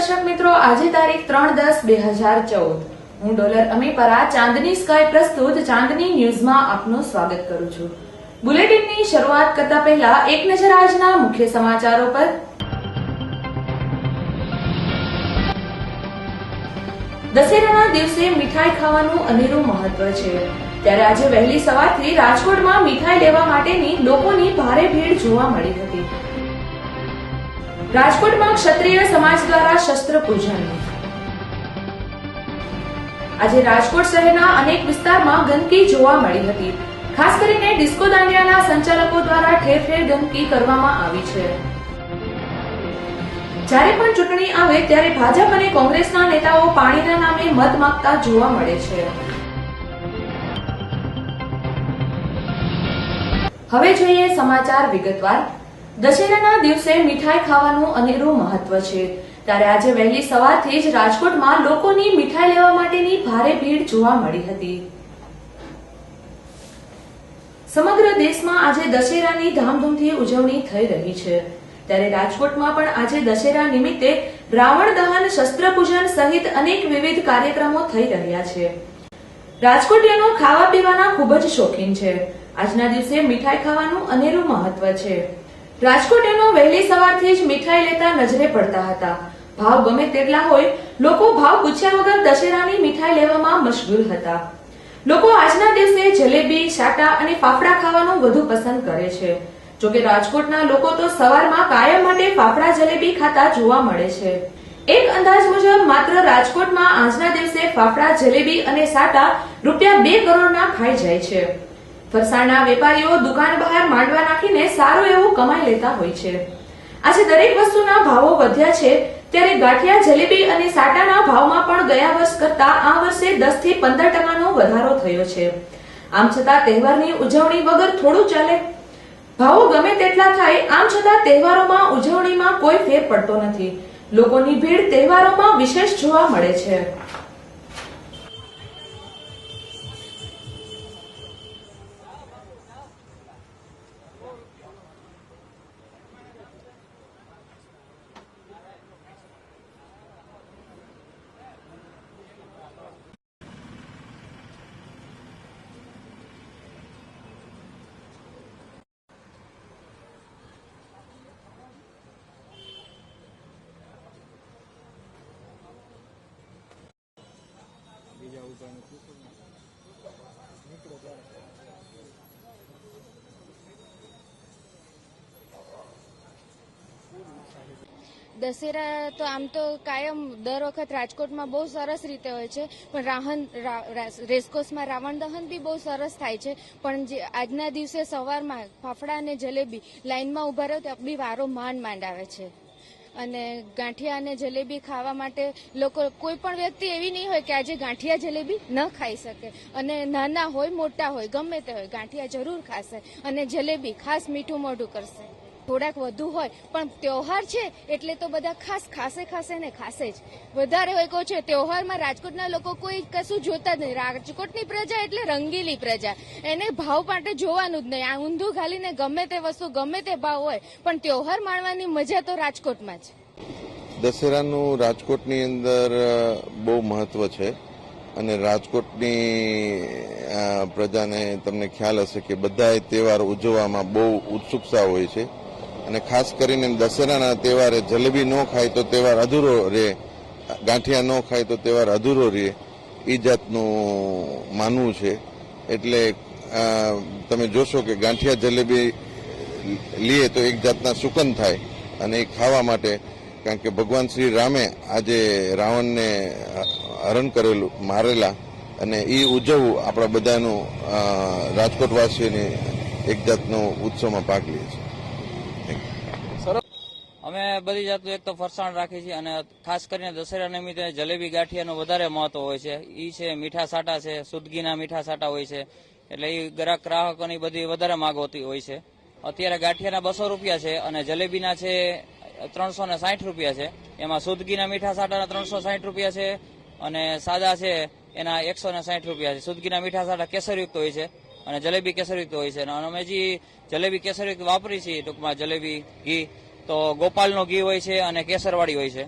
દર્શક મિત્રો, આજે તારીખ 3/10/2014 હું ડોલર અમીપરા ચાંદની સ્કાય પ્રસ્તુત ચાંદની ન્યૂઝમાં આપનું સ્વાગત કરું છું। બુલેટિનની શરૂઆત કરતા પહેલા એક નજર આજના મુખ્ય સમાચારો પર। દશેરાના દિવસે મીઠાઈ ખાવાનું અનેરું મહત્વ છે, ત્યારે આજે વહેલી સવારથી રાજકોટમાં મીઠાઈ લેવા માટેની લોકોની ભારે ભીડ જોવા મળી હતી। રાજકોટમાં ક્ષત્રિય સમાજ દ્વારા શસ્ત્ર પૂજન। આજે રાજકોટ શહેરના અનેક વિસ્તારમાં ગંદકી જોવા મળી હતી, ખાસ કરીને ડિસ્કો દાંડિયાના સંચાલકો દ્વારા ઠેર ઠેર ગંદકી કરવામાં આવી છે। જ્યારે પણ ચૂંટણી આવે ત્યારે ભાજપ અને કોંગ્રેસના નેતાઓ પાણીના નામે મત માંગતા જોવા મળે છે। હવે જોઈએ સમાચાર વિગતવાર। દશેરાના દિવસે મીઠાઈ ખાવાનું અનેરું મહત્વ છે, ત્યારે આજે વહેલી સવારથી જ રાજકોટમાં લોકોની મીઠાઈ લેવા માટેની ભારે ભીડ જોવા મળી હતી। સમગ્ર દેશમાં આજે દશેરાની ધામધૂમથી ઉજવણી થઈ રહી છે, ત્યારે રાજકોટમાં પણ આજે દશેરા નિમિત્તે રાવણ દહન, શસ્ત્ર પૂજન સહિત અનેક વિવિધ કાર્યક્રમો થઈ રહ્યા છે। રાજકોટીયાનો ખાવા પીવાના ખૂબ જ શોખીન છે। આજના દિવસે મીઠાઈ ખાવાનું અનેરું મહત્વ છે। રાજકોટીયાનો વહેલી સવારથી જ મીઠાઈ લેતા નજરે પડતા હતા। ભાવ ગમે તેટલા હોય, લોકો ભાવ પૂછ્યા વગર દશેરાની મીઠાઈ લેવામાં મશગુલ હતા। લોકો આજના દિવસે જલેબી, સાટા અને ફાફડા ખાવાનું વધુ પસંદ કરે છે। જોકે રાજકોટના લોકો તો સવારમાં કાયમ માટે ફાફડા જલેબી ખાતા જોવા મળે છે। એક અંદાજ મુજબ માત્ર રાજકોટમાં આજના દિવસે ફાફડા જલેબી અને સાટા ₹2 કરોડના ખાઈ જાય છે। ફરસાણના વેપારીઓ દુકાન બહાર માંડવા નાખીને સારું એવું કમાઈ લેતા હોય છે। આજે દરેક વસ્તુના ભાવો વધ્યા છે, ત્યારે ગાંઠિયા, જલેબી અને સાટાના ભાવમાં પણ ગયા વર્ષ કરતા આ વર્ષે 10 થી 15% વધારો થયો છે। આમ છતાં તહેવારની ઉજવણી વગર થોડું ચાલે। ભાવો ગમે તેટલા થાય, આમ છતાં તહેવારોમાં ઉજવણીમાં કોઈ ફેર પડતો નથી। લોકોની ભીડ તહેવારોમાં વિશેષ જોવા મળે છે। દશેરા તો આમ તો કાયમ દર વખત રાજકોટમાં બહુ સરસ રીતે હોય છે, પણ રેસકોર્સમાં રાવણ દહન બી બહુ સરસ થાય છે। પણ જે આજના દિવસે સવારમાં ફાફડા અને જલેબી લાઈનમાં ઉભા રહ્યો ત્યાં બી વારો માંડ આવે છે। અને ગાંઠિયા અને જલેબી ખાવા માટે લોકો, કોઈ પણ વ્યક્તિ એવી નહીં હોય કે આજે ગાંઠિયા જલેબી ન ખાઈ શકે, અને નાના હોય મોટા હોય ગમે તે હોય ગાંઠિયા જરૂર ખાશે અને જલેબી ખાસ મીઠું મોઢું કરશે। થોડાક વધુ હોય, પણ તહેવાર છે એટલે તો બધા ખાસે ને ખાસે જ વધારે હોય। કહો છે તહેવારમાં રાજકોટના લોકો કોઈ કશું જોતા જ નહીં। રાજકોટની પ્રજા એટલે રંગીલી પ્રજા, એને ભાવ માટે જોવાનું જ નહીં। આ ઊંધું ઘાલીને ગમે તે વસ્તુ ગમે તે ભાવ હોય, પણ તહેવાર માણવાની મજા તો રાજકોટમાં જ। દશેરાનું રાજકોટની અંદર બહુ મહત્વ છે, અને રાજકોટની પ્રજાને તમને ખ્યાલ હશે કે બધા તહેવાર ઉજવવામાં બહુ ઉત્સુકતા હોય છે, અને ખાસ કરીને દશેરાના તહેવારે જલેબી ન ખાય તો તહેવાર અધૂરો રહે, ગાંઠિયા ન ખાય તો તહેવાર અધૂરો રહે, એ જાતનું માનવું છે। એટલે તમે જોશો કે ગાંઠિયા જલેબી લીએ તો એક જાતના સુકન થાય, અને એ ખાવા માટે, કારણ કે ભગવાન શ્રી રામે આજે રાવણને હરણ કરેલું, મારેલા, અને એ ઉજવવું આપણા બધાનું રાજકોટવાસીઓની એક જાતનો ઉત્સવમાં ભાગ લે છે। અમે બધી જાતનું એક તો ફરસાણ રાખીએ છીએ, અને ખાસ કરીને દશેરા નિમિત્તે જલેબી ગાંઠિયાનું વધારે મહત્વ હોય છે। એ છે મીઠા સાટા છે, સુદગીના મીઠા સાટા હોય છે, એટલે એ ગ્રાહકોની બધી વધારે માંગ હોતી હોય છે। અત્યારે ગાંઠિયાના ₹200 છે, અને જલેબીના છે ₹360 છે। એમાં સુદગીના મીઠા સાટાના ₹360 છે, અને સાદા છે એના ₹160 છે। સુદગીના મીઠા સાટા કેસરયુક્ત હોય છે, અને જલેબી કેસરયુક્ત હોય છે। અને અમે જે જલેબી કેસરયુક્ત વાપરી છીએ, ટૂંકમાં જલેબી ઘી તો ગોપાલનો ઘી હોય છે અને કેસરવાળી હોય છે।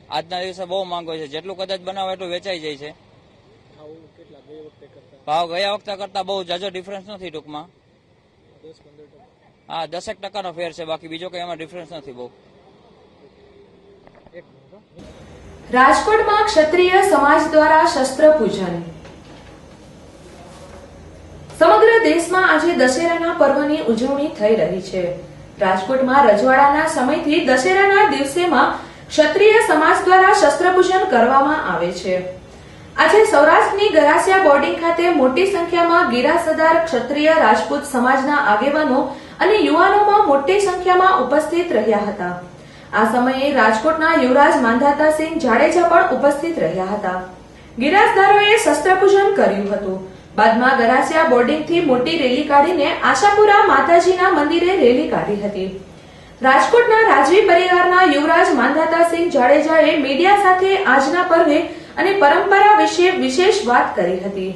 આજના દિવસે બહુ માંગ હોય છે, જેટલું કદાચ બનાવો એટલું વેચાઈ જાય છે. ભાવ ગયા વખતે કરતા બહુ જાજો ડિફરન્સ નથી ટૂંકમાં. હા, 10% ફેર છે, બાકી બીજો કઈ એમાં ડિફરન્સ નથી બહુ. રાજકોટમાં ક્ષત્રિય સમાજ દ્વારા શસ્ત્ર પૂજન. સમગ્ર દેશમાં આજે દશેરાના પર્વની ઉજવણી થઈ રહી છે. રાજકોટમાં રજવાડાના સમયથી દશેરાના દિવસેમાં ક્ષત્રિય સમાજ દ્વારા શસ્ત્ર પૂજન કરવામાં આવે છે. આજે સૌરાષ્ટ્રની ગરાસિયા બોર્ડિંગ ખાતે મોટી સંખ્યામાં ગીરાસદાર ક્ષત્રિય રાજપૂત સમાજના આગેવાનો અને યુવાનોમાં મોટી સંખ્યામાં ઉપસ્થિત રહ્યા હતા. આ સમયે રાજકોટના યુવરાજ માંધાતાસિંહ જાડેજા પણ ઉપસ્થિત રહ્યા હતા. ગિરાસદારોએ શસ્ત્ર પૂજન કર્યું હતું. બાદમાં ગરાસિયા બોર્ડિંગથી મોટી રેલી કાઢીને આશાપુરા માતાજીના મંદિરે રેલી કાઢી હતી. રાજકોટના રાજવી પરિવારના યુવરાજ માંધાતાસિંહ જાડેજાએ મીડિયા સાથે આજના પર્વે અને પરંપરા વિશે વિશેષ વાત કરી હતી.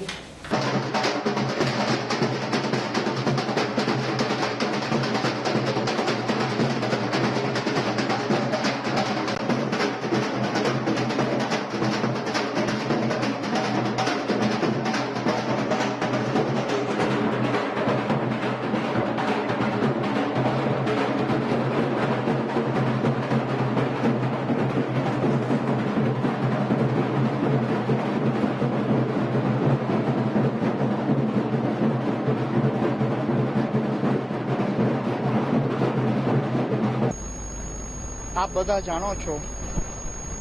આપ બધા જાણો છો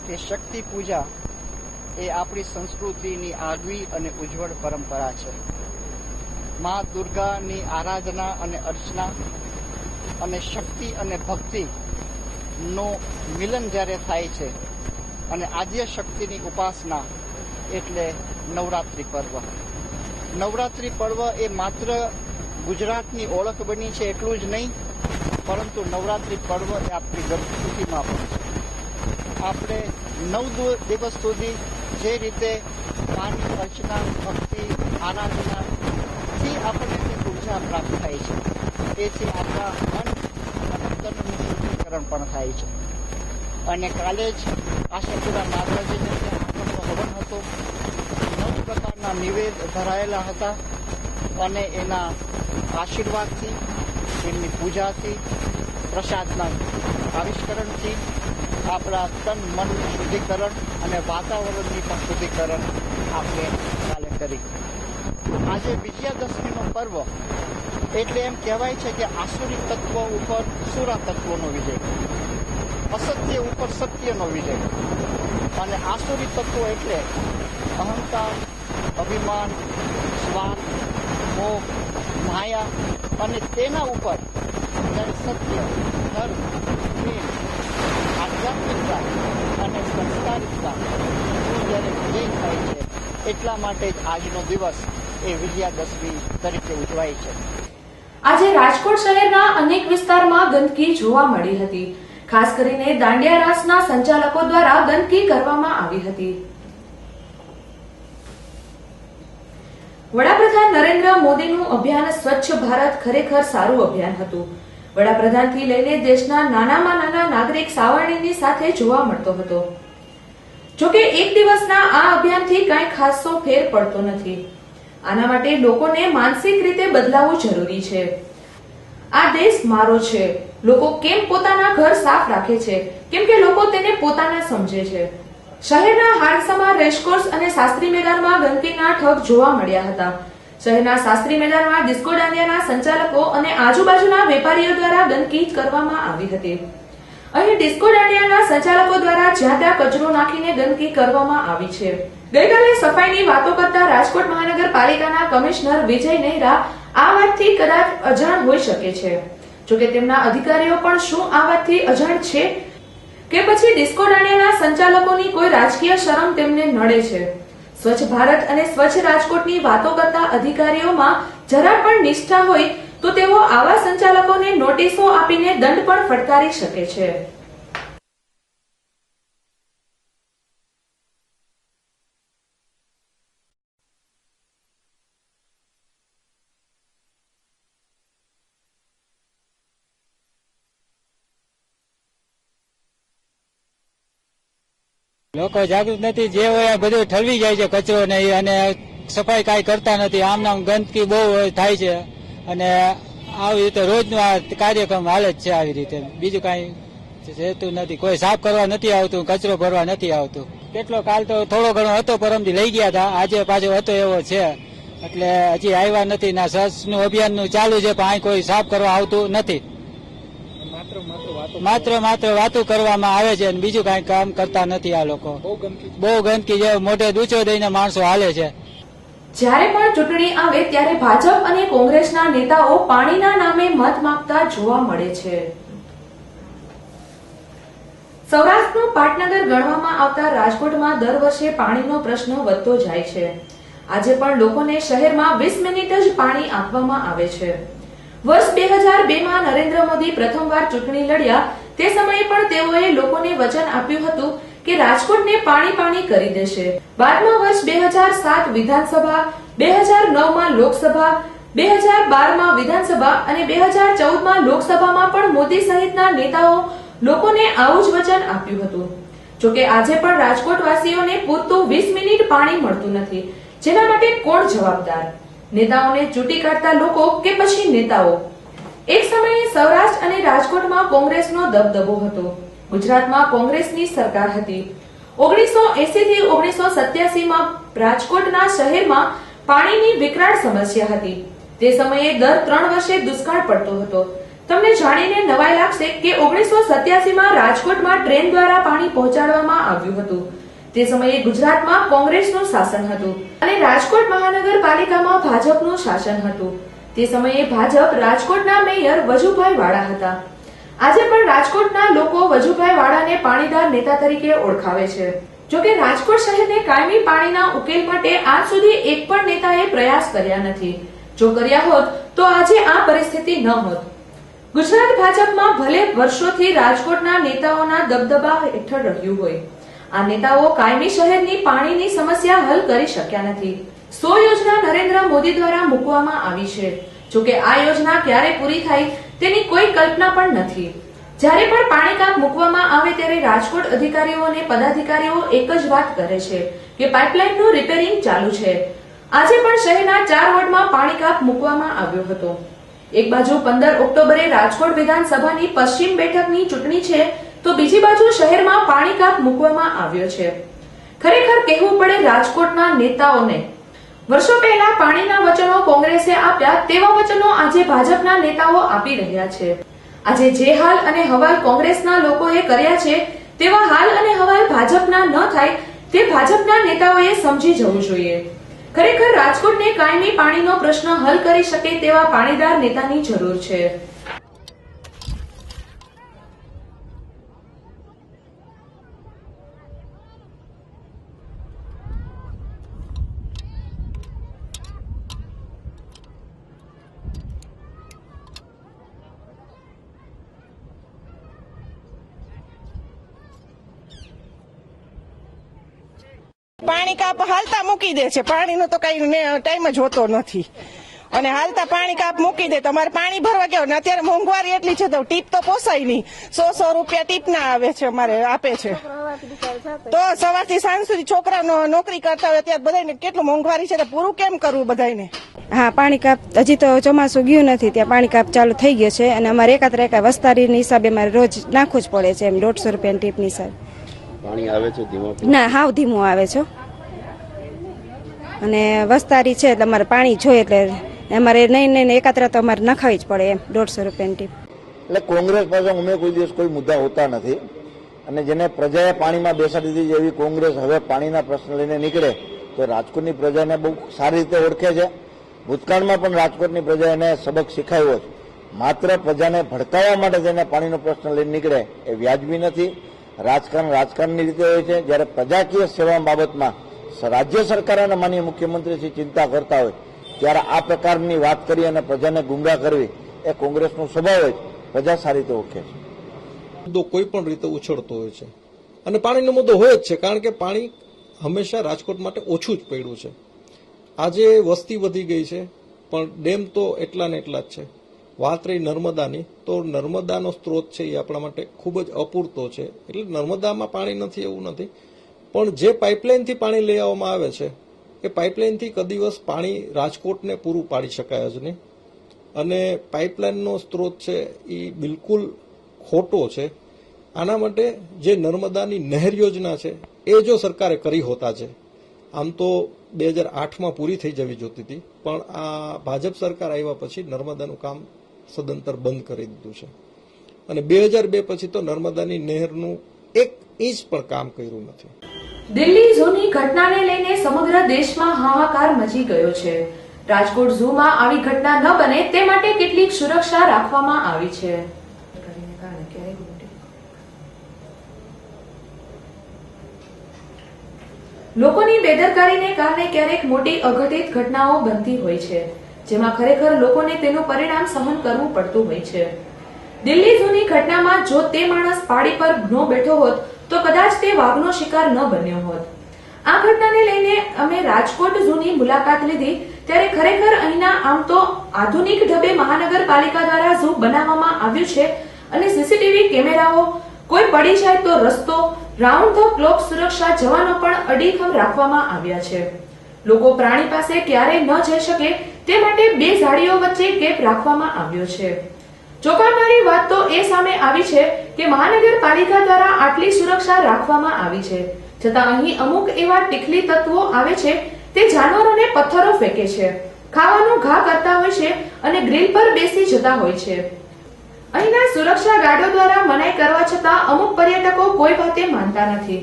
કે શક્તિ પૂજા એ આપણી સંસ્કૃતિની આગવી અને ઉજ્જવળ પરંપરા છે. મા દુર્ગાની આરાધના અને અર્ચના અને શક્તિ અને ભક્તિનું મિલન જ્યારે થાય છે અને આદ્ય શક્તિની ઉપાસના એટલે નવરાત્રિ પર્વ. નવરાત્રિ પર્વ એ માત્ર ગુજરાતની ઓળખ બની છે એટલું જ નહીં, પરંતુ નવરાત્રિ પર્વ એ આપણી સંસ્કૃતિમાં પણ છે. આપણે 9 દિવસ સુધી જે રીતે માની અર્ચના, ભક્તિ, આરાધનાથી આપણને જે ઉર્જા પ્રાપ્ત થાય છે, એથી આપણા મન અને તનનું શુદ્ધિકરણ પણ થાય છે. અને કાલે જ આશાપુરા માતાજીને આગમનો હવન હતો. 9 પ્રકારના નિવેદ ધરાયેલા હતા અને એના આશીર્વાદથી, એમની પૂજાથી, પ્રસાદના આવિષ્કરણથી આપણા તન મનનું શુદ્ધિકરણ અને વાતાવરણની પણ શુદ્ધિકરણ આપણે કાલે કરી. આજે વિજયાદશમીનો પર્વ એટલે એમ કહેવાય છે કે આસુરી તત્વ ઉપર સુરા તત્વનો વિજય, અસત્ય ઉપર સત્યનો વિજય. અને આસુરી તત્વો એટલે અહંકાર, અભિમાન, સ્વાર્થ, મોહ, માયા અને તેના ઉપર જ્યારે સત્ય, ધર્મ, પ્રેમ, આધ્યાત્મિકતા અને સંસ્કારિકતા જ્યારે વિજય થાય છે, એટલા માટે જ આજનો દિવસ એ વિજયાદશમી તરીકે ઉજવાય છે. આજે રાજકોટ શહેરના અનેક વિસ્તારમાં ગંદકી જોવા મળી હતી. ખાસ કરીને દાંડિયા રાસના સંચાલકો દ્વારા ગંદકી કરવામાં આવી હતી. વડાપ્રધાન નરેન્દ્ર મોદીનું અભિયાન સ્વચ્છ ભારત ખરેખર સારું અભિયાન હતું. વડાપ્રધાનથી લઈને દેશના નાનામાં નાના નાગરિક સાવરણીની સાથે જોવા મળતો હતો. જોકે એક દિવસના આ અભિયાનથી કાંઈ ખાસો ફેર પડતો નથી. આના માટે લોકોને માનસિક રીતે બદલાવવું જરૂરી છે. આ દેશ મારો છે. લોકો કેમ પોતાના ઘર સાફ રાખે છે? કેમ કે લોકો તેને પોતાના સમજે છે. શહેરના હાડસામાં રેસકોર્સ અને શાસ્ત્રી મેદાનમાં ગંદકીના ઠગ જોવા મળ્યા હતા. શહેરના શાસ્ત્રી મેદાનમાં ડિસ્કો દાંડિયાના સંચાલકો અને આજુબાજુના વેપારીઓ દ્વારા ગંદકી કરવામાં આવી હતી. અહીં ડિસ્કો દાંડિયાના સંચાલકો દ્વારા જ્યાં ત્યાં કચરો નાખીને ગંદકી કરવામાં આવી છે. ગઈકાલે સફાઈની વાતો કરતા રાજકોટ મહાનગરપાલિકાના કમિશનર વિજય નહેરા આ વાતથી કદાચ અજાણ હોઈ શકે છે. જોકે તેમના અધિકારીઓ પણ શું આ વાતથી અજાણ છે કે પછી ડિસ્કો દાંડિયાના સંચાલકોની કોઈ રાજકીય શરમ તેમને નડે છે? સ્વચ્છ ભારત અને સ્વચ્છ રાજકોટની વાતો કરતા અધિકારીઓમાં જરા પણ નિષ્ઠા હોય તો તેઓ આવા સંચાલકોને નોટિસો આપીને દંડ પણ ફટકારી શકે છે. લોકો જાગૃત નથી, જે હોય બધું ઠલવી જાય છે કચરો ને એ, અને સફાઈ કાંઈ કરતા નથી. આમ નામ ગંદકી બહુ થાય છે અને આવી રીતે રોજનો આ કાર્યક્રમ હાલે જ છે આવી રીતે. બીજું કાંઈ રહેતું નથી, કોઈ સાફ કરવા નથી આવતું, કચરો ભરવા નથી આવતું. કેટલો કાલ તો થોડો ઘણો હતો, પરમથી લઈ ગયા હતા, આજે પાછો હતો એવો છે. એટલે હજી આવ્યા નથી. ના સર્ચનું અભિયાનનું ચાલુ છે, પણ અહીં કોઈ સાફ કરવા આવતું નથી. માત્ર વાતો કરવામાં આવે છે અને બીજું કાંઈ કામ કરતા નથી આ લોકો. બહુ ગંદકી જે મોઢે દૂચો દઈને માણસો હાલે છે. જ્યારે પણ ચૂંટણી આવે ત્યારે ભાજપ અને કોંગ્રેસના નેતાઓ પાણીના નામે મત માંગતા જોવા મળે છે. સૌરાષ્ટ્રનું પાટનગર ગણવામાં આવતા રાજકોટમાં દર વર્ષે પાણીનો પ્રશ્ન વધતો જાય છે. આજે પણ લોકોને શહેરમાં 20 મિનિટ જ પાણી આપવામાં આવે છે. વર્ષ 2002માં નરેન્દ્ર મોદી પ્રથમવાર ચૂંટણી લડ્યા તે સમયે પણ તેઓએ લોકોને વચન આપ્યું હતું કે રાજકોટને પાણી કરી દેશે. બાદમાં વર્ષ 2007 વિધાનસભા, 2009માં લોકસભા, 2012માં વિધાનસભા અને 2014માં લોકસભામાં પણ મોદી સહિતના નેતાઓ લોકોને આવું જ વચન આપ્યું હતું. જોકે આજે પણ રાજકોટવાસીઓને પૂરતું 20 મિનિટ પાણી મળતું નથી. જેના માટે કોણ જવાબદાર? નેતાઓને ચૂંટી કાઢતા લોકો કે પછી નેતાઓ? એક સમયે સૌરાષ્ટ્ર અને રાજકોટમાં કોંગ્રેસનો દબદબો હતો. ગુજરાતમાં કોંગ્રેસની સરકાર હતી. 1980 થી 1987માં રાજકોટના શહેરમાં પાણીની વિકરાળ સમસ્યા હતી. તે સમયે દર 3 વર્ષે દુષ્કાળ પડતો હતો. તમને જાણીને નવાઈ લાગશે કે 1987માં રાજકોટમાં ટ્રેન દ્વારા પાણી પહોંચાડવામાં આવ્યું હતું. તે સમયે ગુજરાતમાં કોંગ્રેસનું શાસન હતું અને રાજકોટ મહાનગરપાલિકામાં ભાજપનું શાસન હતું. તે સમયે ભાજપ રાજકોટના મેયર વજુભાઈ વાળા હતા. આજે પણ રાજકોટના લોકો વજુભાઈ વાળાને પાણીદાર નેતા તરીકે ઓળખાવે છે. જોકે રાજકોટ શહેરને કાયમી પાણીના ઉકેલ માટે આજ સુધી એક પણ નેતાએ પ્રયાસ કર્યા નથી. જો કર્યા હોત તો આજે આ પરિસ્થિતિ ન હોત. ગુજરાત ભાજપમાં ભલે વર્ષોથી રાજકોટના નેતાઓના દબદબા હેઠળ રહ્યું હોય, આ નેતાઓ કાયમી શહેરની પાણીની સમસ્યા હલ કરી શક્યા નથી. 100 યોજના નરેન્દ્ર મોદી દ્વારા મૂકવામાં આવી છે. જોકે આ યોજના ક્યારે પૂરી થાય તેની કોઈ કલ્પના પણ નથી. જ્યારે પણ પાણી કાપ મૂકવામાં આવે ત્યારે રાજકોટ અધિકારીઓ અને પદાધિકારીઓ એક જ વાત કરે છે કે પાઇપલાઇનનું રિપેરિંગ ચાલુ છે. આજે પણ શહેરના 4 વોર્ડમાં પાણી કાપ મૂકવામાં આવ્યો હતો. એક બાજુ 15 ઓક્ટોબરે રાજકોટ વિધાનસભાની પશ્ચિમ બેઠકની ચૂંટણી છે, તો બીજી બાજુ શહેરમાં પાણી કાપ મૂકવામાં આવ્યો છે. ખરેખર કહેવું પડે રાજકોટના નેતાઓને, વર્ષો પહેલા પાણીના વચનો કોંગ્રેસે આપ્યા તેવા વચનો આજે ભાજપના નેતાઓ આપી રહ્યા છે. આજે જે હાલ અને હવાલ કોંગ્રેસના લોકોએ કર્યા છે તેવા હાલ અને હવાલ ભાજપના ન થાય તે ભાજપના નેતાઓએ સમજી જવું જોઈએ. ખરેખર રાજકોટને કાયમી પાણીનો પ્રશ્ન હલ કરી શકે તેવા પાણીદાર નેતાની જરૂર છે. પાણી કાપ હાલતા મૂકી દે છે. પાણીનો તો કઈ ટાઈમ જ હોતો નથી અને હાલતા પાણી કાપ મૂકી દે. તમારે પાણી ભરવા કેવું, અત્યારે મોંઘવારી એટલી છે તો ટીપ તો પોસાય નહીં. 100 રૂપિયા ટીપ ના આવે છે, અમારે આપે છે. તો સવારથી સાંજ સુધી છોકરા નોકરી કરતા હોય ત્યારે બધાને કેટલું મોંઘવારી છે, પૂરું કેમ કરવું બધાને? હા, પાણી કાપ હજી તો ચોમાસું ગયું નથી ત્યાં પાણી કાપ ચાલુ થઈ ગયો છે અને અમારે એકાત્ર વસ્તારીની હિસાબે અમારે રોજ નાખવું જ પડે છે. એમ 150 રૂપિયાની ટીપની હિસાબે પાણી આવે છે ધીમો? ના, હાવ ધીમું આવે છે અને વસ્તારી છે એટલે અમારે પાણી જોઈએ એટલે અમારે નહીં એકાત્ર તો અમારે નખાવી જ પડે એમ 150 રૂપિયાની ટીપ. એટલે કોંગ્રેસ પાસે અમે કોઈ દિવસ કોઈ મુદ્દા હોતા નથી અને જેને પ્રજાએ પાણીમાં બેસાડી દીધી એવી કોંગ્રેસ હવે પાણીના પ્રશ્ન લઈને નીકળે તો રાજકોટની પ્રજાને બહુ સારી રીતે ઓળખે છે. ભૂતકાળમાં પણ રાજકોટની પ્રજા એને સબક શીખાવ્યો છે. માત્ર પ્રજાને ભડકાવવા માટે તેને પાણીનો પ્રશ્ન લઈને નીકળે એ વ્યાજબી નથી. રાજકારણની રીતે હોય છે. જ્યારે પ્રજાકીય સેવા બાબતમાં રાજ્ય સરકાર અને માનનીય મુખ્યમંત્રી ચિંતા કરતા હોય ત્યારે આ પ્રકારની વાત કરી અને પ્રજાને ગુમરાહ કરવી એ કોંગ્રેસનો સ્વભાવ હોય. પ્રજા સારી રીતે ઓળખે છે. મુદ્દો કોઈ પણ રીતે ઉછળતો હોય છે અને પાણીનો મુદ્દો હોય જ છે, કારણ કે પાણી હંમેશા રાજકોટ માટે ઓછું જ પડ્યું છે. આજે વસ્તી વધી ગઈ છે પણ ડેમ તો એટલા ને એટલા જ છે. વાત રહી નર્મદાની, તો નર્મદાનો સ્ત્રોત છે એ આપણા માટે ખૂબ જ અપૂરતો છે. એટલે નર્મદામાં પાણી નથી એવું નથી, પણ જે પાઇપલાઇનથી પાણી લઈ આવવામાં આવે છે એ પાઇપલાઇનથી કદી દિવસ પાણી રાજકોટને પૂરું પાડી શકાય જ નહીં, અને પાઇપલાઇનનો સ્ત્રોત છે એ બિલકુલ ખોટો છે. આના માટે જે નર્મદાની નહેર યોજના છે એ જો સરકારે કરી હોતા છે, આમ તો 2008માં પૂરી થઈ જવી જોતી હતી, પણ આ ભાજપ સરકાર આવ્યા પછી નર્મદાનું કામ સદંતર બંધ કરી દીધું છે, અને 2002 પછી તો નર્મદાની નહેરનું 1 ઇંચ પણ કામ કર્યું નથી. દિલ્હી ઝૂની ઘટનાને લઈને સમગ્ર દેશમાં હાહાકાર મચી ગયો છે. રાજકોટ ઝૂમાં આવી ઘટના ન બને તે માટે કેટલીક સુરક્ષા રાખવામાં આવી છે. લોકોની બેદરકારીને કારણે ક્યારેક મોટી અઘટિત ઘટનાઓ બનતી હોય છે, જેમાં ખરેખર લોકોને તેનું પરિણામ સહન કરવું પડતું હોય છે. દિલ્હી ઝૂની ઘટનામાં જો તે માણસ પાડી પર ન બેઠો હોત તો કદાચ તે વાઘનો શિકાર ન બન્યો હોત. આ ઘટનાને લઈને અમે રાજકોટ ઝૂની મુલાકાત લીધી ત્યારે ખરેખર અહીંના આમ તો આધુનિક ઢબે મહાનગરપાલિકા દ્વારા ઝૂ બનાવવામાં આવ્યું છે, અને સીસીટીવી કેમેરાઓ, કોઈ પડી જાય તો રસ્તો, રાઉન્ડ ધ ક્લોક સુરક્ષા જવાનો પણ અડીખમ રાખવામાં આવ્યા છે. લોકો પ્રાણી પાસે ક્યારેય ન જઈ શકે તે માટે 2 ઝાડીઓ વચ્ચે ગેપ રાખવામાં આવ્યો છે. ચોંકાવનારી વાત તો એ સામે આવી છે કે મહાનગરપાલિકા દ્વારા આટલી સુરક્ષા રાખવામાં આવી છે, છતાં અહીં અમુક એવા ટીખલી તત્વો આવે છે તે જાનવરોને પથ્થરો ફેંકે છે, ખાવાનું ઘા કરતા હોય છે અને ગ્રીલ પર બેસી જતા હોય છે. અહીંના સુરક્ષા ગાર્ડો દ્વારા મનાઈ કરવા છતાં અમુક પર્યટકો કોઈ વાતે માનતા નથી.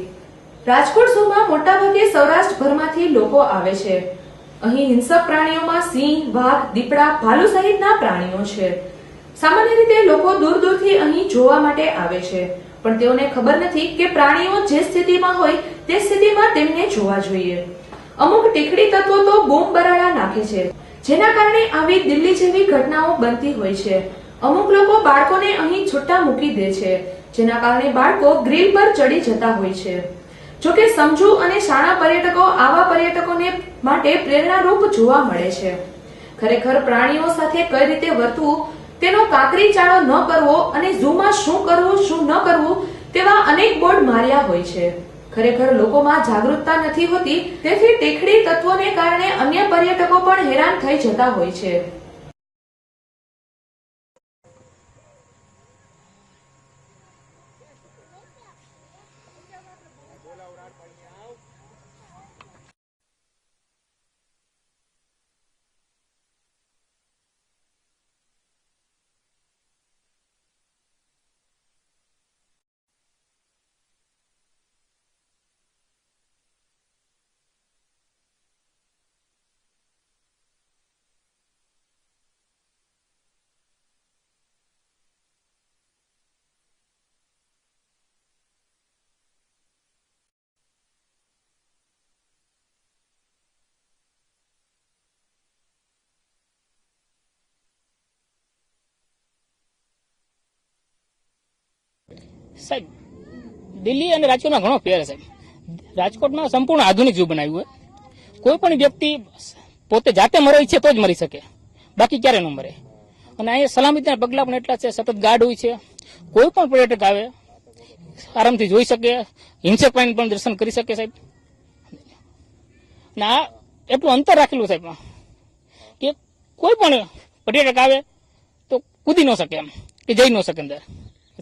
રાજકોટ ઝૂમાં મોટાભાગે સૌરાષ્ટ્રભરમાંથી લોકો આવે છે. અહીં હિંસક પ્રાણીઓમાં સિંહ, વાઘ, દીપડા, ભાલુ સહિતના પ્રાણીઓ છે. સામાન્ય રીતે લોકો દૂર દૂરથી અહીં જોવા માટે આવે છે, પણ તેઓને ખબર નથી કે પ્રાણીઓ જે સ્થિતિમાં હોય તે સ્થિતિમાં તેમને જોવા જોઈએ. અમુક ટીખડી તત્વો તો બોમ્બ બરાડા નાખે છે, જેના કારણે આવી દિલ્હી જેવી ઘટનાઓ બનતી હોય છે. અમુક લોકો બાળકોને અહીં છૂટા મૂકી દે છે, જેના કારણે બાળકો ગ્રીલ પર ચડી જતા હોય છે. જોકે સમજુ અને શાણા પર્યટકો આવા પર્યટકોને માટે પ્રેરણારૂપ જોવા મળે છે. ખરેખર પ્રાણીઓ સાથે કઈ રીતે વર્તવું તેનો કાકરી ચાળો ન કરવો અને ઝૂમાં શું કરવું શું ન કરવું તેવા અનેક બોર્ડ માર્યા હોય છે. ખરેખર લોકોમાં જાગૃતતા નથી હોતી, તેથી ટીખડી તત્વોને કારણે અન્ય પર્યટકો પણ હેરાન થઈ જતા હોય છે. સાહેબ, દિલ્હી અને રાજકોટમાં ઘણો ફેર છે સાહેબ. રાજકોટમાં સંપૂર્ણ આધુનિક ઝૂ બનાવ્યું હોય. કોઈ પણ વ્યક્તિ પોતે જાતે મરે છે તો જ મરી શકે, બાકી ક્યારે ન મરે. અને અહીંયા સલામતીના પગલા પણ એટલા છે, સતત ગાર્ડ હોય છે. કોઈ પણ પર્યટક આવે આરામથી જોઈ શકે, હિંસક પ્રાણી પણ દર્શન કરી શકે સાહેબ. અને આ એટલું અંતર રાખેલું સાહેબ કે કોઈ પણ પર્યટક આવે તો કૂદી ન શકે એમ, કે જઈ ન શકે અંદર.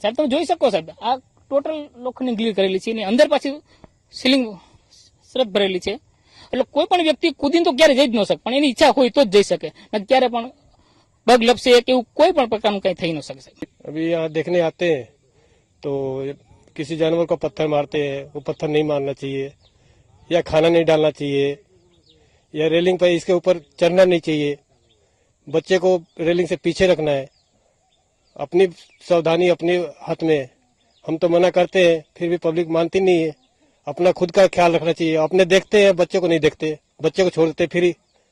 સાહેબ તમે જોઈ શકો સાહેબ, આ ટોટલ લોખંડની ગ્રીલ કરેલી છે, એની અંદર પાછી સીલિંગ સરસ ભરેલી છે, એટલે કોઈ પણ વ્યક્તિ કૂદીને તો ક્યારે જઈ જ ન શકે, પણ એની ઈચ્છા હોય તો જ જઈ શકે, ક્યારે પણ બગ લપસે કે એવું કોઈ પણ પ્રકારનું કઈ થઈ ન શકે સાહેબ. अभी यहाँ देखने आते हैं तो किसी जानवर को पत्थर मारते हैं, वो पत्थर नहीं मारना चाहिए, या खाना नहीं डालना चाहिए, या रेलिंग पर इसके ऊपर चढ़ना नहीं चाहिए, बच्चे को रेलिंग से पीछे रखना है, अपनी सावधानी अपने हाथ में है. हम तो मना करते हैं, फिर भी पब्लिक मानती नहीं है. अपना खुद का ख्याल रखना चाहिए. अपने देखते हैं, बच्चे को नहीं देखते, बच्चे को छोड़ देते, फिर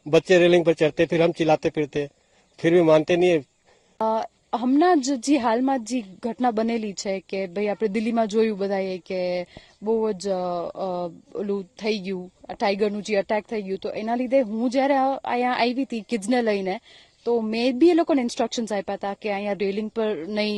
बच्चे रेलिंग पर चढ़ते, फिर हम चिल्लाते फिरते, फिर भी मानते नहीं है. હમણાં જ હાલમાં જે ઘટના બનેલી છે કે ભાઈ આપણે દિલ્હીમાં જોયું બધાએ કે બહુ જ ઓલું થઈ ગયું, ટાઈગરનું જે અટેક થઈ ગયું, તો એના લીધે હું જયારે અહીંયા આવી હતી કિડ્સને લઈને, તો મેં બી એ લોકોને ઇન્સ્ટ્રક્શન્સ આપ્યા હતા કે અહીંયા રેલિંગ પર નહીં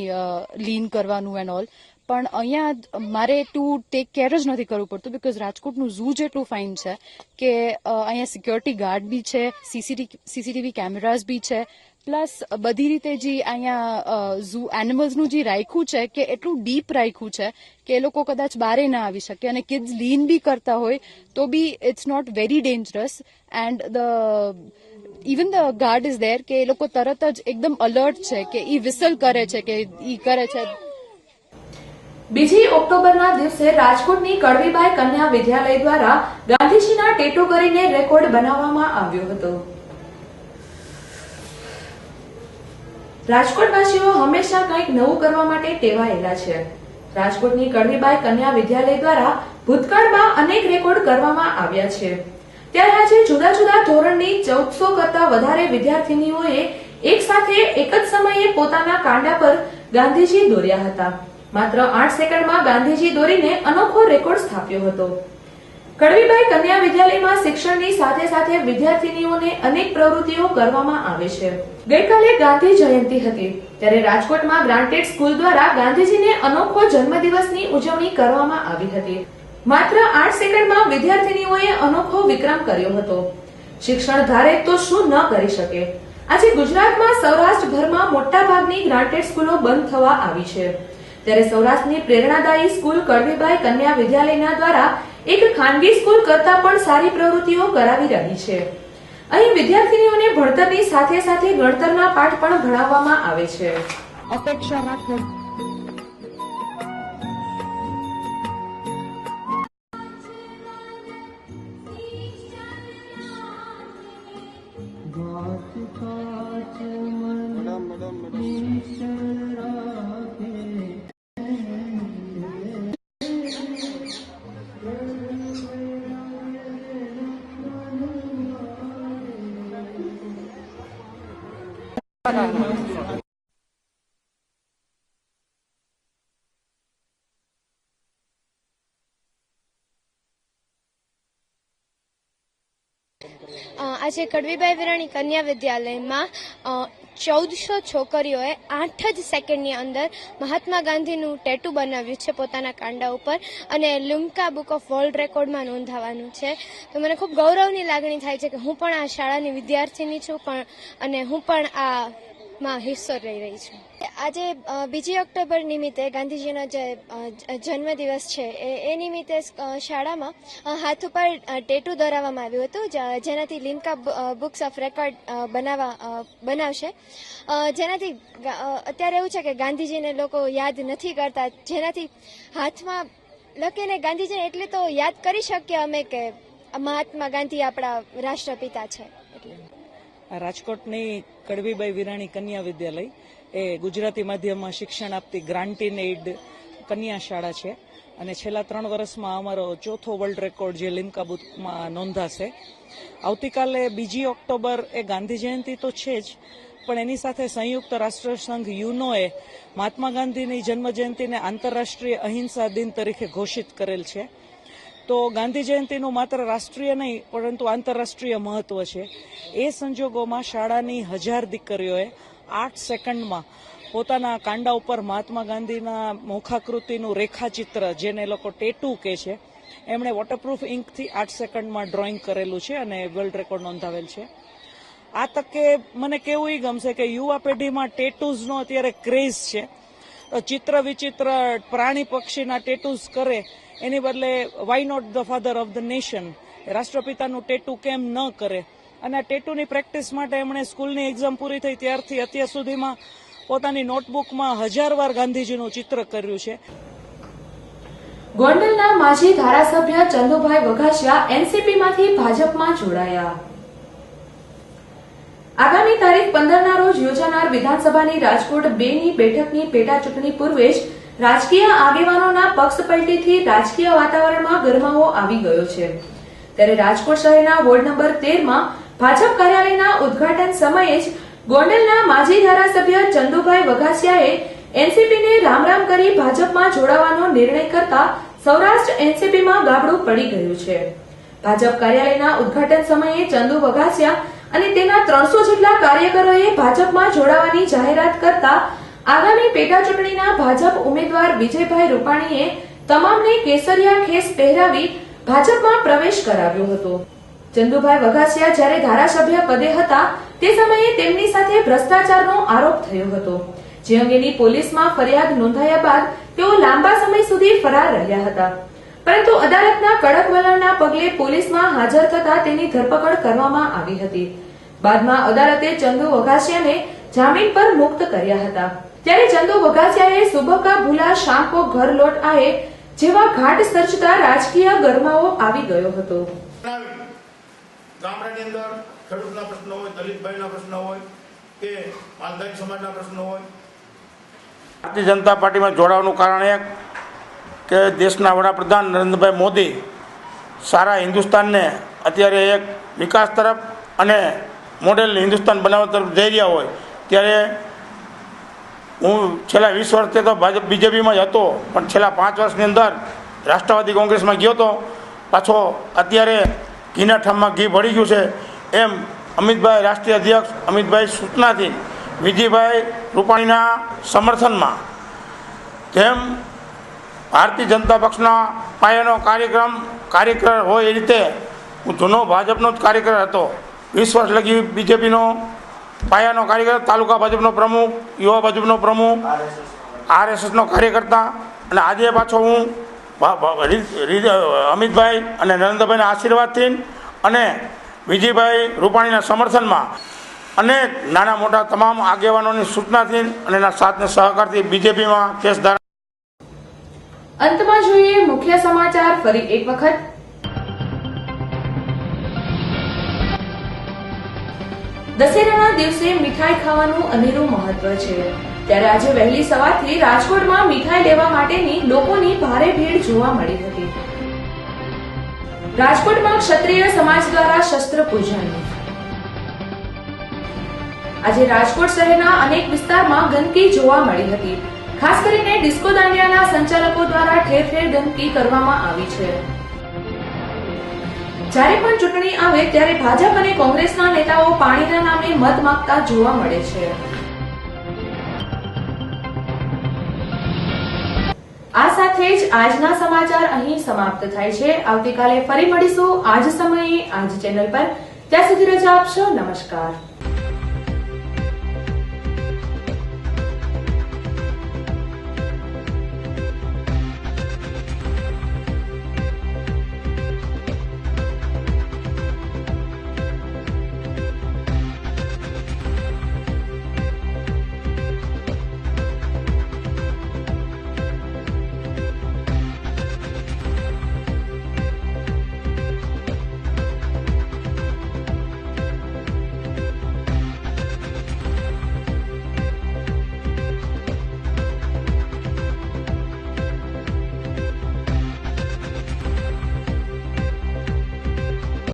લીન કરવાનું એન્ડ ઓલ, પણ અહીંયા મારે ટુ ટેક કેર જ નથી કરવું પડતું બીકોઝ રાજકોટનું ઝૂ જેટલું ફાઇન છે કે અહીંયા સિક્યોરિટી ગાર્ડ બી છે, સીસીટીવી કેમેરાઝ બી છે, પ્લસ બધી રીતે જે અહીંયા ઝૂ એનિમલ્સનું જે રાખ્યું છે કે એટલું ડીપ રાખ્યું છે કે એ લોકો કદાચ બહાર ના આવી શકે અને કિડ્સ લીન બી કરતા હોય તો બી it's not very dangerous and even the guard is there કે એ લોકો તરત જ એકદમ અલર્ટ છે કે ઈ વિસલ કરે છે કે ઈ કરે છે. 2 ઓક્ટોબરના દિવસે રાજકોટની કડવીબાઈ કન્યા વિદ્યાલય દ્વારા ગાંધીજીના ટેટુ કરીને રેકોર્ડ બનાવવામાં આવ્યો હતો. રાજકોટવાસીઓ હંમેશા કંઈક નવું કરવા માટે ટેવાયેલા છે. રાજકોટની કડવીબાઈ કન્યા વિદ્યાલય દ્વારા ભૂતકાળમાં અનેક રેકોર્ડ કરવામાં આવ્યા છે. ત્યારે આજે જુદા જુદા ધોરણની 1400 કરતા વધારે વિદ્યાર્થીનીઓએ એક સાથે એક જ સમયે પોતાના કાંડા પર ગાંધીજી દોર્યા હતા. માત્ર 8 સેકન્ડમાં ગાંધીજી દોરીને અનોખો રેકોર્ડ સ્થાપ્યો હતો. કડવીબાઈ કન્યા વિદ્યાલયમાં શિક્ષણની સાથે સાથે વિદ્યાર્થીનીઓને અનેક પ્રવૃત્તિઓ કરવામાં આવે છે. ગઈકાલે ગાંધી જયંતિ હતી ત્યારે રાજકોટમાં ગ્રાન્ટેડ સ્કૂલ દ્વારા ગાંધીજીને અનોખો જન્મદિવસની ઉજવણી કરવામાં આવી હતી. માત્ર 8 સેકન્ડમાં વિદ્યાર્થીનીઓએ અનોખો વિક્રમ કર્યો હતો. શિક્ષણ ધારે તો શું ન કરી શકે. આજે ગુજરાતમાં સૌરાષ્ટ્રભરમાં મોટાભાગની ગ્રાન્ટેડ સ્કૂલો બંધ થવા આવી છે. ત્યારે સૌરાષ્ટ્રની પ્રેરણાદાયી સ્કૂલ કડવીબાઈ કન્યા વિદ્યાલયના દ્વારા એક ખાનગી સ્કૂલ કરતા પણ સારી પ્રવૃત્તિઓ કરાવી રહી છે. અહીં વિદ્યાર્થીનીઓને ભણતરની સાથે સાથે ગણતરના પાઠ પણ ભણાવવામાં આવે છે. અપેક્ષા રાખો. આજે કડવીબાઈ વિરાણી કન્યા વિદ્યાલયમાં 1400 છોકરીઓએ 8 જ સેકન્ડની અંદર મહાત્મા ગાંધીનું ટેટુ બનાવ્યું છે પોતાના કાંડા ઉપર અને લિમ્કા બુક ઓફ વર્લ્ડ રેકોર્ડમાં નોંધાવાનું છે. તો મને ખૂબ ગૌરવની લાગણી થાય છે કે હું પણ આ શાળાની વિદ્યાર્થીની છું અને હું પણ આમાં હિસ્સો લઈ રહી છું. આજે 2 ઓક્ટોબર નિમિત્તે ગાંધીજીનો જે જન્મદિવસ છે એ નિમિત્તે શાળામાં હાથ ઉપર ટેટુ દોરાવવામાં આવ્યું હતું જેનાથી લિમ્કા બુક્સ ઓફ રેકોર્ડ બનાવશે. જેનાથી અત્યારે એવું છે કે ગાંધીજીને લોકો યાદ નથી કરતા, જેનાથી હાથમાં લખીને ગાંધીજીને એટલે તો યાદ કરી શકીએ અમે કે મહાત્મા ગાંધી આપણા રાષ્ટ્રપિતા છે. રાજકોટની કડવીબાઈ વિરાણી કન્યા વિદ્યાલય એ ગુજરાતી માધ્યમમાં શિક્ષણ આપતી ગ્રાન્ટીન એઇડ કન્યા શાળા છે અને છેલ્લા 3 વર્ષમાં અમારો 4થો વર્લ્ડ રેકોર્ડ જે લિમ્કા બુકમાં નોંધાશે. આવતીકાલે 2 ઓક્ટોબર એ ગાંધી જયંતિ તો છે જ, પણ એની સાથે સંયુક્ત રાષ્ટ્રસંઘ યુનોએ મહાત્મા ગાંધીની જન્મ જયંતિને આંતરરાષ્ટ્રીય અહિંસા દિન તરીકે ઘોષિત કરેલ છે. તો ગાંધી જયંતિનું માત્ર રાષ્ટ્રીય નહીં પરંતુ આંતરરાષ્ટ્રીય મહત્વ છે. એ સંજોગોમાં શાળાની 1000 દીકરીઓએ 8 સેકન્ડમાં પોતાના કાંડા ઉપર મહાત્મા ગાંધીના મુખાકૃતિનું રેખાચિત્ર, જેને લોકો ટેટુ કહે છે, એમણે વોટરપ્રૂફ ઇન્કથી 8 સેકન્ડમાં ડ્રોઈંગ કરેલું છે અને વર્લ્ડ રેકોર્ડ નોંધાવેલ છે. આ તકે મને કેવું ઈ ગમશે કે યુવા પેઢીમાં ટેટુઝનો અત્યારે ક્રેઝ છે. ચિત્ર વિચિત્ર પ્રાણી પક્ષીના ટેટુઝ કરે એની બદલે why not the father of the nation, રાષ્ટ્રપિતાનું ટેટુ કેમ ન કરે. અને આ ટેટુની પ્રેક્ટિસ માટે એમણે સ્કૂલની એક્ઝામ પૂરી થઈ ત્યારથી અત્યાર સુધીમાં પોતાની નોટબુકમાં 1000 વાર ગાંધીજીનું ચિત્ર કર્યું છે. ગોંડલના માજી ધારાસભ્ય ચંદુભાઈ વઘાસિયા એનસીપીમાંથી ભાજપમાં જોડાયા. આગામી તારીખ 15ના રોજ યોજાનાર વિધાનસભાની રાજકોટ 2ની બેઠકની પેટા ચૂંટણી પૂર્વે જ રાજકીય આગેવાનોના પક્ષપલટીથી રાજકીય વાતાવરણમાં ગરમાવો આવી ગયો છે. ત્યારે રાજકોટ શહેરના વોર્ડ નંબર 13માં ભાજપ કાર્યાલયના ઉદ્ઘાટન સમયે જ ગોંડલના માજી ધારાસભ્ય ચંદુભાઈ વઘાસિયાએ એનસીપીને રામ રામ કરી ભાજપમાં જોડાવાનો નિર્ણય કરતા સૌરાષ્ટ્ર એનસીપીમાં ગાબડું પડી ગયું છે. ભાજપ કાર્યાલયના ઉદ્ઘાટન સમયે ચંદુ વઘાસિયા અને તેના 300 જેટલા કાર્યકરોએ ભાજપમાં જોડાવાની જાહેરાત કરતા આગામી પેટા ચૂંટણીના ભાજપ ઉમેદવાર વિજયભાઈ રૂપાણીએ તમામને કેસરિયા ખેસ પહેરાવી ભાજપમાં પ્રવેશ કરાવ્યો હતો. ચંદુભાઈ વઘાસિયા જ્યારે ધારાસભ્ય પદે હતા તે સમયે તેમની સાથે ભ્રષ્ટાચારનો આરોપ થયો હતો, જે અંગેની પોલીસમાં ફરિયાદ નોંધાયા બાદ તેઓ લાંબા સમય સુધી ફરાર રહ્યા હતા. પરંતુ અદાલતના કડક વલણના પગલે પોલીસમાં હાજર થતા તેની ધરપકડ કરવામાં આવી હતી. બાદમાં અદાલતે ચંદુ વઘાસિયાને જામીન પર મુક્ત કર્યા હતા. ત્યારે ચંદુ વઘાસિયાએ સુબહ કા ભૂલા શામ કો ઘર લોટ આએ જેવા ઘાટ સર્જતા રાજકીય ગરમાવો આવી ગયો હતો. ગામડાની અંદર ખેડૂતના પ્રશ્નો હોય, દલિતભાઈના પ્રશ્નો હોય કે માલધારી સમાજના પ્રશ્નો હોય. ભારતીય જનતા પાર્ટીમાં જોડાવાનું કારણ એક કે દેશના વડાપ્રધાન નરેન્દ્રભાઈ મોદી સારા હિન્દુસ્તાનને અત્યારે એક વિકાસ તરફ અને મોડેલ હિન્દુસ્તાન બનાવવા તરફ જઈ રહ્યા હોય ત્યારે હું છેલ્લા 20 વર્ષથી તો ભાજપ બીજેપીમાં જ હતો, પણ છેલ્લા 5 વર્ષની અંદર રાષ્ટ્રવાદી કોંગ્રેસમાં ગયો હતો. પાછો અત્યારે ઘીના ઠામમાં ઘી ભળી ગયું છે એમ અમિતભાઈ રાષ્ટ્રીય અધ્યક્ષ અમિતભાઈ સૂચનાથી વિજયભાઈ રૂપાણીના સમર્થનમાં જેમ ભારતીય જનતા પક્ષના પાયાનો કાર્યકર હોય એ રીતે હું જૂનો ભાજપનો જ કાર્યકર હતો. 20 વર્ષ લગી બીજેપીનો પાયાનો કાર્યકર, તાલુકા ભાજપનો પ્રમુખ, યુવા ભાજપનો પ્રમુખ, RSSનો કાર્યકર્તા, અને આજે પાછો હું અમિતભાઈ અને નરેન્દ્રભાઈના આશીર્વાદથી અને વિજયભાઈ રૂપાણીના સમર્થનમાં અનેક નાના મોટા તમામ આગેવાનોની સૂચનાથી અને એના સાથને સહકારથી બીજેપીમાં કેસ ધારણ. અંતમાં જોઈએ મુખ્ય સમાચાર ફરી એક વખત. દશેરાના દિવસે મીઠાઈ ખાવાનું અનેરું મહત્વ છે, ત્યારે આજે વહેલી સવારથી રાજકોટમાં મીઠાઈ લેવા માટેની લોકોની ભારે ભીડ જોવા મળી હતી. રાજકોટમાં ક્ષત્રિય સમાજ દ્વારા શસ્ત્ર પૂજન. આજે રાજકોટ શહેરના અનેક વિસ્તારમાં ગંદકી જોવા મળી હતી. ખાસ કરીને ડિસ્કો દાંડિયાના સંચાલકો દ્વારા ઠેર ઠેર ગંદકી કરવામાં આવી છે. જ્યારે પણ ચૂંટણી આવે ત્યારે ભાજપ અને કોંગ્રેસના નેતાઓ પાણીના નામે મત માંગતા જોવા મળે છે. આ સાથે જ આજના સમાચાર અહીં સમાપ્ત થાય છે. આવતીકાલે ફરી મળીશું આ જ સમયે આ જ ચેનલ પર. ત્યાં સુધી રજા આપશો. નમસ્કાર.